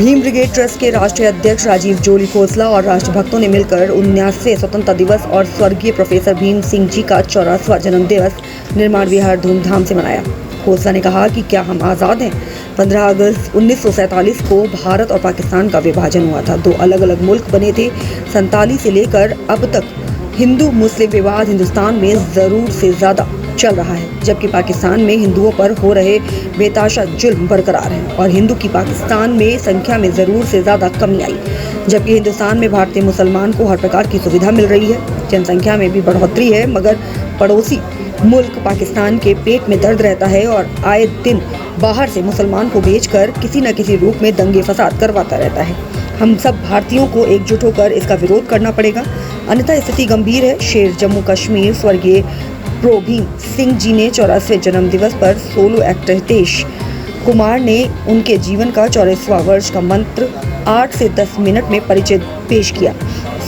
Bhim brigade trust के राष्ट्रीय अध्यक्ष राजीव जोली खोसला और राष्ट्रभक्तों ने मिलकर 19वें स्वतंत्रता दिवस और स्वर्गीय प्रोफेसर भीम सिंह जी का 84वां जन्म दिवस निर्माण विहार धूमधाम से मनाया। खोसला ने कहा कि क्या हम आज़ाद हैं? 15 अगस्त 1947 को भारत और पाकिस्तान का विभाजन हुआ था। दो अलग अलग मुल्क बने थे। 47 से लेकर अब तक हिंदू मुस्लिम विवाद हिंदुस्तान में ज़रूर से ज़्यादा चल रहा है, जबकि पाकिस्तान में हिंदुओं पर हो रहे बेताशा जुल्म बरकरार है और हिंदू की पाकिस्तान में संख्या में ज़रूर से ज़्यादा कमी आई, जबकि हिंदुस्तान में भारतीय मुसलमान को हर प्रकार की सुविधा मिल रही है। जनसंख्या में भी बढ़ोतरी है, मगर पड़ोसी मुल्क पाकिस्तान के पेट में दर्द रहता है और आए दिन बाहर से मुसलमान को बेचकर किसी न किसी रूप में दंगे फसाद करवाता रहता है। हम सब भारतीयों को एकजुट होकर इसका विरोध करना पड़ेगा, अन्यथा स्थिति गंभीर है। शेर जम्मू कश्मीर स्वर्गीय प्रो भीम सिंह जी ने 84वें जन्म दिवस पर सोलो एक्टर हितेश कुमार ने उनके जीवन का 84वां वर्ष का मंत्र 8 से 10 मिनट में परिचय पेश किया।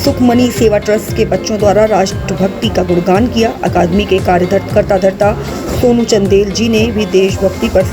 सुखमनी सेवा ट्रस्ट के बच्चों द्वारा राष्ट्रभक्ति का गुणगान किया। अकादमी के कार्यकर्ता धर्ता सोनू चंदेल जी ने भी देशभक्ति पर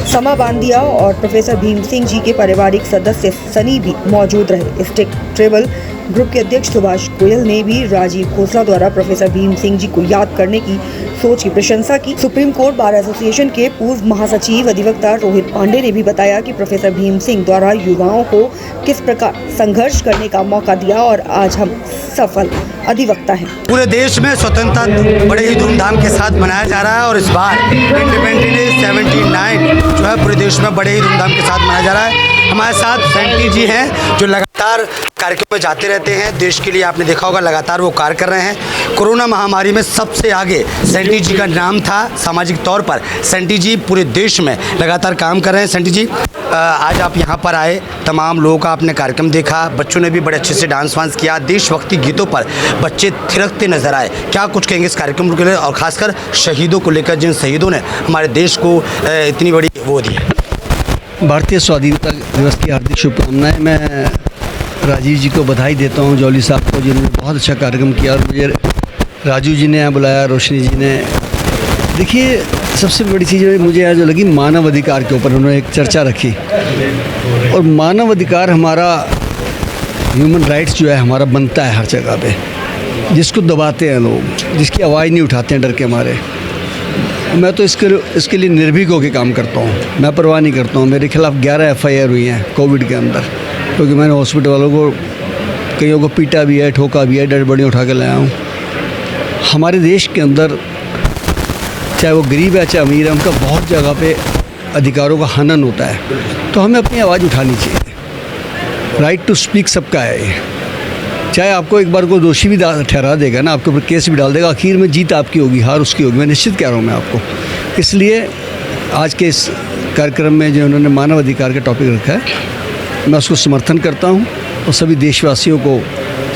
समा बांध दिया और प्रोफेसर भीम सिंह जी के पारिवारिक सदस्य सनी भी मौजूद रहे। स्टेट ट्रेवल ग्रुप के अध्यक्ष सुभाष गोयल ने भी राजीव खोसला द्वारा प्रोफेसर भीम सिंह जी को याद करने की सोच की प्रशंसा की। सुप्रीम कोर्ट बार एसोसिएशन के पूर्व महासचिव अधिवक्ता रोहित पांडे ने भी बताया कि प्रोफेसर भीम सिंह द्वारा युवाओं को किस प्रकार संघर्ष करने का मौका दिया और आज हम सफल अधिवक्ता हैं। पूरे देश में स्वतंत्रता बड़े ही धूमधाम के साथ मनाया जा रहा है और इस बार इंडिपेंडेंस 79 जो है पूरे देश में बड़े ही धूमधाम के साथ मनाया जा रहा है। हमारे साथ सेंटी जी हैं जो लगातार कार्यक्रम में जाते रहते हैं। देश के लिए आपने देखा होगा लगातार वो कार्य कर रहे हैं। कोरोना महामारी में सबसे आगे सेंटी जी का नाम था सामाजिक तौर पर। सेंटी जी पूरे देश में लगातार काम कर रहे हैं। सेंटी जी आज आप यहाँ पर आए, तमाम लोगों का आपने कार्यक्रम देखा, बच्चों ने भी बड़े अच्छे से डांस वांस किया, देशभक्ति गीतों पर बच्चे थिरकते नजर आए। क्या कुछ कहेंगे इस कार्यक्रम के लिए और खासकर शहीदों को लेकर, जिन शहीदों ने हमारे देश को इतनी बड़ी वो दी? भारतीय स्वाधीनता दिवस की हार्दिक शुभकामनाएं। मैं राजीव जी को बधाई देता हूं, जॉली साहब को, जिन्होंने बहुत अच्छा कार्यक्रम किया, और मुझे राजू जी ने बुलाया, रोशनी जी ने। देखिए, सबसे बड़ी चीज़ मुझे आज जो लगी, मानव अधिकार के ऊपर उन्होंने एक चर्चा रखी। और मानव अधिकार हमारा ह्यूमन राइट्स जो है हमारा बनता है हर जगह पे, जिसको दबाते हैं लोग, जिसकी आवाज़ नहीं उठाते हैं डर के मारे। मैं तो इसके लिए निर्भीक होकर काम करता हूँ। मैं परवाह नहीं करता हूँ। मेरे खिलाफ 11 FIR हुई हैं कोविड के अंदर, क्योंकि मैंने हॉस्पिटल वालों को कईयों को पीटा भी है, ठोका भी है, डेड बॉडी उठा के लाया हूँ। हमारे देश के अंदर चाहे वो गरीब है चाहे अमीर है, उनका बहुत जगह पे अधिकारों का हनन होता है। तो हमें अपनी आवाज़ उठानी चाहिए। राइट टू स्पीक सबका है ये। चाहे आपको एक बार को दोषी भी ठहरा देगा ना, आपके ऊपर केस भी डाल देगा, आखिर में जीत आपकी होगी, हार उसकी होगी। मैं निश्चित कह रहा हूँ मैं आपको। इसलिए आज के इस कार्यक्रम में जो उन्होंने मानव अधिकार का टॉपिक रखा है, मैं उसको समर्थन करता हूँ और सभी देशवासियों को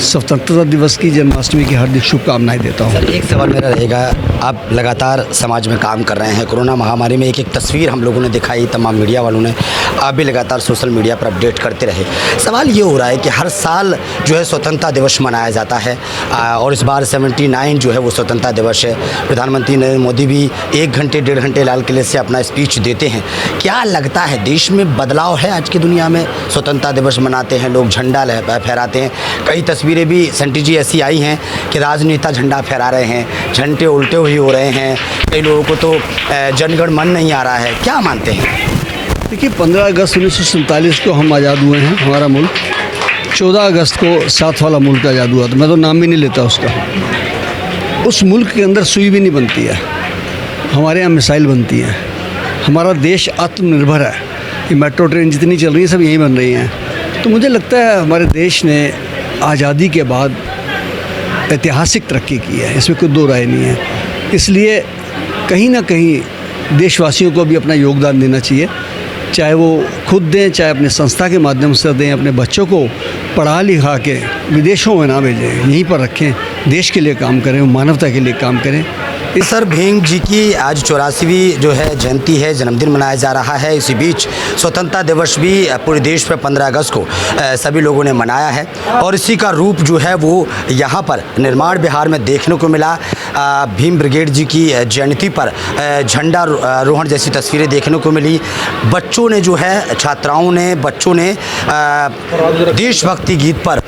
स्वतंत्रता दिवस की, जन्माष्टमी की हार्दिक शुभकामनाएं देता हूँ। एक सवाल मेरा रहेगा, आप लगातार समाज में काम कर रहे हैं। कोरोना महामारी में एक एक तस्वीर हम लोगों ने दिखाई, तमाम मीडिया वालों ने, आप भी लगातार सोशल मीडिया पर अपडेट करते रहे। सवाल ये हो रहा है कि हर साल जो है स्वतंत्रता दिवस मनाया जाता है और इस बार 79 जो है वो स्वतंत्रता दिवस है। प्रधानमंत्री नरेंद्र मोदी भी 1 घंटे 1.5 घंटे लाल किले से अपना स्पीच देते हैं। क्या लगता है देश में बदलाव है आज की दुनिया में? स्वतंत्रता दिवस मनाते हैं लोग, झंडा फहराते हैं। कई तस्वीरें भी सेंटी जी ऐसी आई हैं कि राजनेता झंडा फहरा रहे हैं, झंडे उल्टे हुए हो रहे हैं। कई लोगों को तो जनगण मन नहीं आ रहा है। क्या मानते हैं? देखिए, 15 अगस्त 1947 को हम आज़ाद हुए हैं, हमारा मुल्क। 14 अगस्त को 7 वाला मुल्क आज़ाद हुआ था। मैं तो नाम भी नहीं लेता उसका। उस मुल्क के अंदर सुई भी नहीं बनती है, हमारे यहाँ मिसाइल बनती हैं। हमारा देश आत्मनिर्भर है। ये मेट्रो ट्रेन जितनी चल रही हैं सब यहीं बन रही हैं। तो मुझे लगता है हमारे देश ने आज़ादी के बाद ऐतिहासिक तरक्की की है, इसमें कोई दो राय नहीं है। इसलिए कहीं ना कहीं देशवासियों को भी अपना योगदान देना चाहिए, चाहे वो खुद दें, चाहे अपने संस्था के माध्यम से दें। अपने बच्चों को पढ़ा लिखा के विदेशों में ना भेजें, यहीं पर रखें, देश के लिए काम करें, मानवता के लिए काम करें। सर, भीम जी की आज 84वीं जो है जयंती है, जन्मदिन मनाया जा रहा है। इसी बीच स्वतंत्रता दिवस भी पूरे देश में 15 अगस्त को सभी लोगों ने मनाया है और इसी का रूप जो है वो यहाँ पर निर्माण विहार में देखने को मिला। भीम ब्रिगेड जी की जयंती पर झंडा रोहण जैसी तस्वीरें देखने को मिली। बच्चों ने जो है, छात्राओं ने, बच्चों ने देशभक्ति गीत पर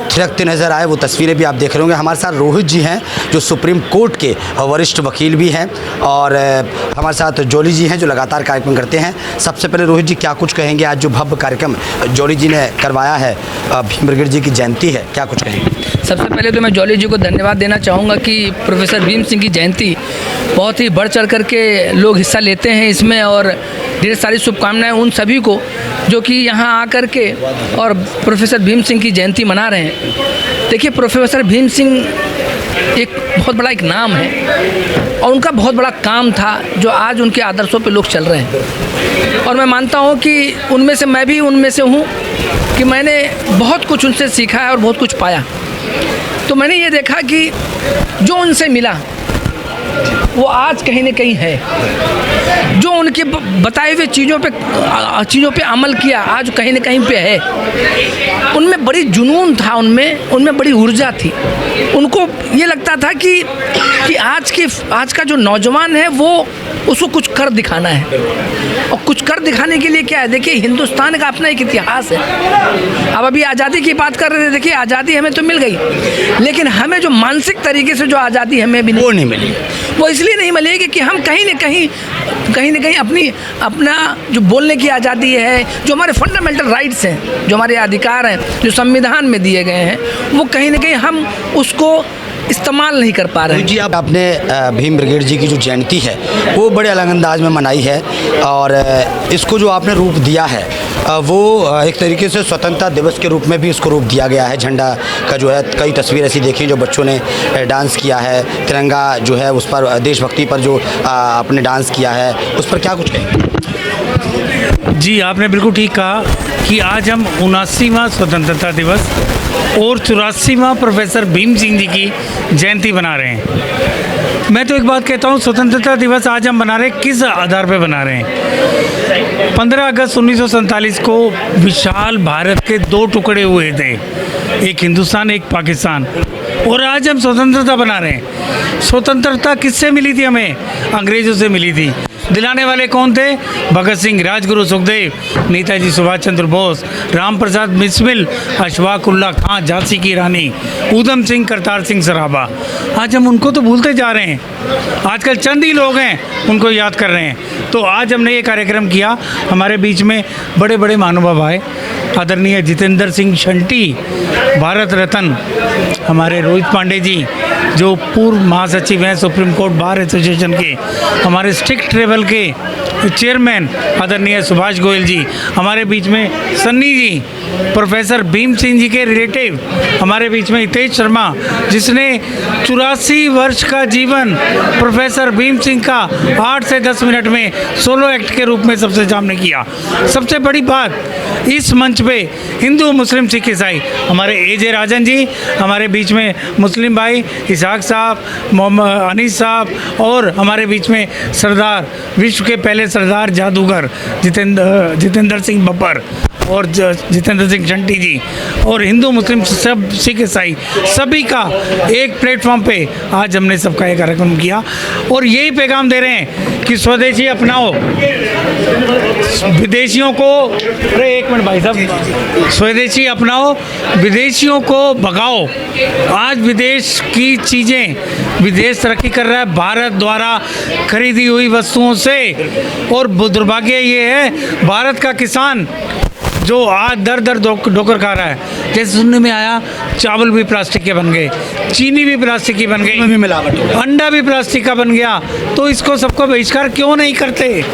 थिरकते नज़र आए। वो तस्वीरें भी आप देख रहे होंगे। हमारे साथ रोहित जी हैं जो सुप्रीम कोर्ट के वरिष्ठ वकील भी हैं, और हमारे साथ जॉली जी हैं जो लगातार कार्यक्रम करते हैं। सबसे पहले रोहित जी, क्या कुछ कहेंगे? आज जो भव्य कार्यक्रम जॉली जी ने करवाया है, भीम ब्रिगेड जी की जयंती है, क्या कुछ कहेंगे? सबसे पहले तो मैं जॉली जी को धन्यवाद देना चाहूँगा कि प्रोफेसर भीम सिंह की जयंती बहुत ही बढ़ चढ़ करके लोग हिस्सा लेते हैं इसमें, और ढेर सारी शुभकामनाएं उन सभी को जो कि यहाँ आकर के और प्रोफेसर भीम सिंह की जयंती मना रहे हैं। देखिए, प्रोफेसर भीम सिंह एक बहुत बड़ा एक नाम है और उनका बहुत बड़ा काम था जो आज उनके आदर्शों पे लोग चल रहे हैं, और मैं मानता हूँ कि उनमें से मैं भी उनमें से हूँ कि मैंने बहुत कुछ उनसे सीखा है और बहुत कुछ पाया। तो मैंने ये देखा कि जो उनसे मिला वो आज कहीं न कहीं है, जो उनके बताए हुए चीज़ों पे अमल किया आज कहीं न कहीं पे है। उनमें बड़ी जुनून था, उनमें बड़ी ऊर्जा थी। उनको ये लगता था कि आज का जो नौजवान है वो उसको कुछ कर दिखाना है, और कुछ कर दिखाने के लिए क्या है, देखिए हिंदुस्तान का अपना एक इतिहास है। अब अभी आज़ादी की बात कर रहे थे, देखिए आज़ादी हमें तो मिल गई, लेकिन हमें जो मानसिक तरीके से जो आज़ादी हमें भी वो नहीं मिली। वो इसलिए नहीं मिलेगी कि हम कहीं न कहीं अपना जो बोलने की आज़ादी है, जो हमारे फंडामेंटल राइट्स हैं, जो हमारे अधिकार हैं, जो संविधान में दिए गए हैं, वो कहीं न कहीं हम उसको इस्तेमाल नहीं कर पा रहे हैं। जी, आपने भीम ब्रिगेड जी की जो जयंती है वो बड़े अलग अंदाज में मनाई है, और इसको जो आपने रूप दिया है वो एक तरीके से स्वतंत्रता दिवस के रूप में भी इसको रूप दिया गया है। झंडा का जो है कई तस्वीर ऐसी देखी जो बच्चों ने डांस किया है, तिरंगा जो है उस पर, देशभक्ति पर जो आपने डांस किया है, उस पर क्या कुछ कहेंगे? जी, आपने बिल्कुल ठीक कहा कि आज हम 79वां स्वतंत्रता दिवस और 84वां प्रोफेसर भीम सिंह जी की जयंती बना रहे हैं। मैं तो एक बात कहता हूँ, स्वतंत्रता दिवस आज हम बना रहे हैं, किस आधार पे बना रहे हैं? 15 अगस्त 1947 को विशाल भारत के दो टुकड़े हुए थे, एक हिंदुस्तान एक पाकिस्तान, और आज हम स्वतंत्रता बना रहे हैं। स्वतंत्रता किससे मिली थी? हमें अंग्रेज़ों से मिली थी। दिलाने वाले कौन थे? भगत सिंह, राजगुरु सुखदेव, नेताजी सुभाष चंद्र बोस, राम प्रसाद बिस्मिल, अशफाक उल्लाह खां, झांसी की रानी, ऊधम सिंह, करतार सिंह सराभा। आज हम उनको तो भूलते जा रहे हैं। आजकल चंद ही लोग हैं उनको याद कर रहे हैं। तो आज हमने ये कार्यक्रम किया, हमारे बीच में बड़े बड़े महानुभाव आए। आदरणीय जितेंद्र सिंह शंटी, भारत रत्न हमारे रोहित पांडे जी जो पूर्व महासचिव हैं सुप्रीम कोर्ट बार एसोसिएशन के, हमारे स्ट्रिक्ट ट्रेवल के चेयरमैन आदरणीय सुभाष गोयल जी, हमारे बीच में सन्नी जी, प्रोफेसर भीम सिंह जी के रिलेटिव हमारे बीच में हितेश शर्मा, जिसने 84 वर्ष का जीवन प्रोफेसर भीम सिंह का 8 से 10 मिनट में सोलो एक्ट के रूप में सबसे सामने किया। सबसे बड़ी बात, इस मंच पे हिंदू मुस्लिम सिख ईसाई, हमारे एजे राजन जी, हमारे बीच में मुस्लिम भाई इसहाक साहब, मोहम्मद अनीस साहब, और हमारे बीच में सरदार, विश्व के पहले सरदार जादूगर जितेंद्र सिंह बब्बर और जितेंद्र सिंह शंटी जी, और हिंदू मुस्लिम सब सिख ईसाई सभी का एक प्लेटफॉर्म पे आज हमने सबका ये कार्यक्रम किया, और यही पैगाम दे रहे हैं कि स्वदेशी अपनाओ, विदेशियों को, अरे एक मिनट भाई साहब, स्वदेशी अपनाओ, विदेशियों को भगाओ। आज विदेश की चीज़ें, विदेश तरक्की कर रहा है भारत द्वारा खरीदी हुई वस्तुओं से, और दुर्भाग्य ये है भारत का किसान जो आज दर दर ठोकर खा रहा है। जैसे सुनने में आया, चावल भी प्लास्टिक के बन गए, चीनी भी प्लास्टिक की बन गई, भी मिलावट, अंडा भी प्लास्टिक का बन गया। तो इसको सबको बहिष्कार क्यों नहीं करते?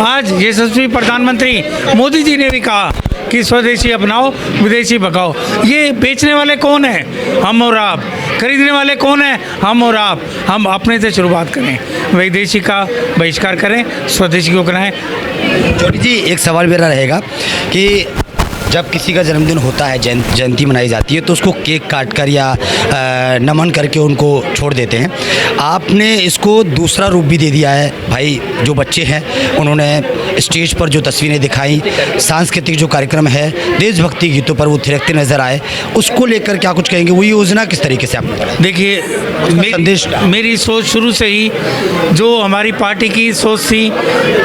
आज यशस्वी प्रधानमंत्री मोदी जी ने भी कहा कि स्वदेशी अपनाओ, विदेशी भगाओ। ये बेचने वाले कौन हैं? हम और आप। खरीदने वाले कौन हैं? हम और आप। हम अपने से शुरुआत करें, विदेशी का बहिष्कार करें, स्वदेशी को कराएं। जॉली जी, एक सवाल मेरा रहेगा कि जब किसी का जन्मदिन होता है, जयंती मनाई जाती है, तो उसको केक काट कर या नमन करके उनको छोड़ देते हैं। आपने इसको दूसरा रूप भी दे दिया है। भाई जो बच्चे हैं उन्होंने स्टेज पर जो तस्वीरें दिखाई, सांस्कृतिक जो कार्यक्रम है, देशभक्ति गीतों पर वो थिरकते नजर आए, उसको लेकर क्या कुछ कहेंगे? वो योजना किस तरीके से आपने बनाई? देखिए, मेरी सोच शुरू से ही जो हमारी पार्टी की सोच थी,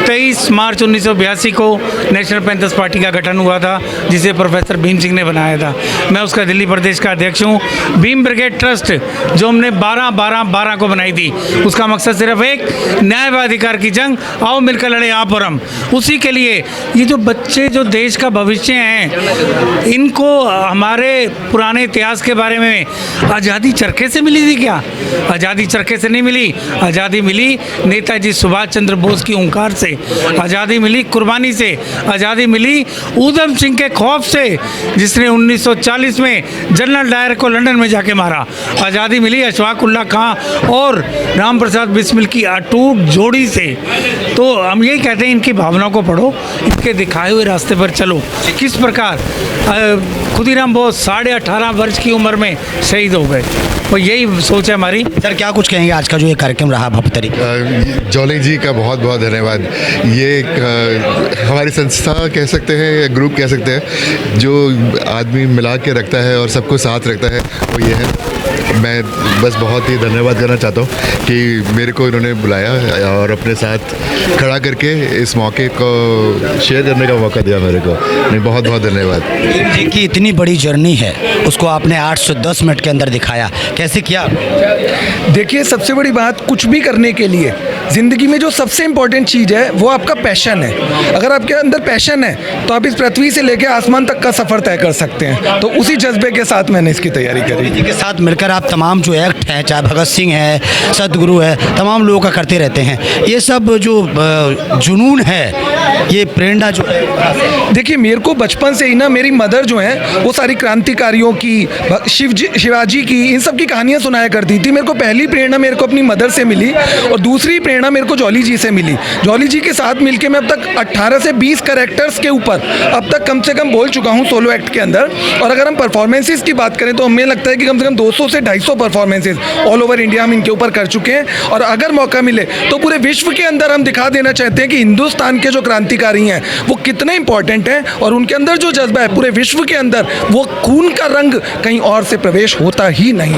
23 मार्च 1982 को नेशनल पैंथर्स पार्टी का गठन हुआ था, जिसे प्रोफेसर भीम सिंह ने बनाया था। मैं उसका दिल्ली प्रदेश का अध्यक्ष हूँ। भीम ब्रिगेड ट्रस्ट जो हमने 12 को बनाई थी, उसका मकसद सिर्फ एक, न्याय व अधिकार की जंग, आओ मिलकर लड़े आप और हम। उसी के लिए ये जो बच्चे जो देश का भविष्य हैं, इनको हमारे पुराने इतिहास के बारे में आज़ादी चरखे से मिली थी क्या? आज़ादी चरखे से नहीं मिली। आज़ादी मिली नेताजी सुभाष चंद्र बोस की ओंकार से, आज़ादी मिली कुर्बानी से, आज़ादी मिली ऊधम सिंह के खौफ से, जिसने 1940 में जनरल डायर को लंदन में जाके मारा। आज़ादी मिली अशफाक उल्लाह खां और राम प्रसाद बिस्मिल की अटूट जोड़ी से। तो हम यही कहते हैं, इनकी भावनाओं को पढ़ो, इनके दिखाए हुए रास्ते पर चलो। किस प्रकार खुदीराम बोस 18.5 वर्ष की उम्र में शहीद हो गए, तो यही सोच है हमारी। सर, क्या कुछ कहेंगे आज का जो ये कार्यक्रम रहा भव्य तरीके? जॉली जी का बहुत बहुत धन्यवाद। ये एक हमारी संस्था कह सकते हैं या ग्रुप कह सकते हैं, जो आदमी मिला के रखता है और सबको साथ रखता है, वो ये है। मैं बस बहुत ही धन्यवाद करना चाहता हूँ कि मेरे को इन्होंने बुलाया और अपने साथ खड़ा करके इस मौके को शेयर करने का मौका दिया मेरे को। नहीं, बहुत बहुत धन्यवाद। जी की इतनी बड़ी जर्नी है, उसको आपने 810 मिनट के अंदर दिखाया, कैसे किया? देखिए, सबसे बड़ी बात, कुछ भी करने के लिए ज़िंदगी में जो सबसे इम्पोर्टेंट चीज़ है वो आपका पैशन है। अगर आपके अंदर पैशन है तो आप इस पृथ्वी से लेकर आसमान तक का सफ़र तय कर सकते हैं। तो उसी जज्बे के साथ मैंने इसकी तैयारी करी। इसी के साथ मिलकर आप तमाम जो एक्ट हैं, चाहे भगत सिंह है, सदगुरु है, तमाम लोगों का करते रहते हैं। ये सब जो जुनून है, ये प्रेरणा जो है, देखिए, मेरे को बचपन से ही ना, मेरी मदर जो है वो सारी क्रांतिकारियों की, शिवाजी की, इन सब की कहानियाँ सुनाया करती थी। मेरे को पहली प्रेरणा मेरे को अपनी मदर से मिली और दूसरी प्रेरणा मेरे को जॉली जी से मिली। जॉली जी के साथ मिलके मैं अब तक 18 से 20 कैरेक्टर्स के ऊपर अब तक कम से कम बोल चुका हूँ सोलो एक्ट के अंदर। और अगर हम परफॉर्मेंसेस की बात करें तो हमें लगता है कि कम से कम 200 से 250 परफॉर्मेंसेस ऑल ओवर इंडिया हम इनके ऊपर कर चुके हैं। और अगर मौका मिले तो पूरे विश्व के अंदर हम दिखा देना चाहते हैं कि हिंदुस्तान के जो क्रांतिकारी हैं वो कितने इंपॉर्टेंट हैं, और उनके अंदर जो जज्बा है पूरे विश्व के अंदर, वो खून का रंग कहीं और से प्रवेश होता ही नहीं।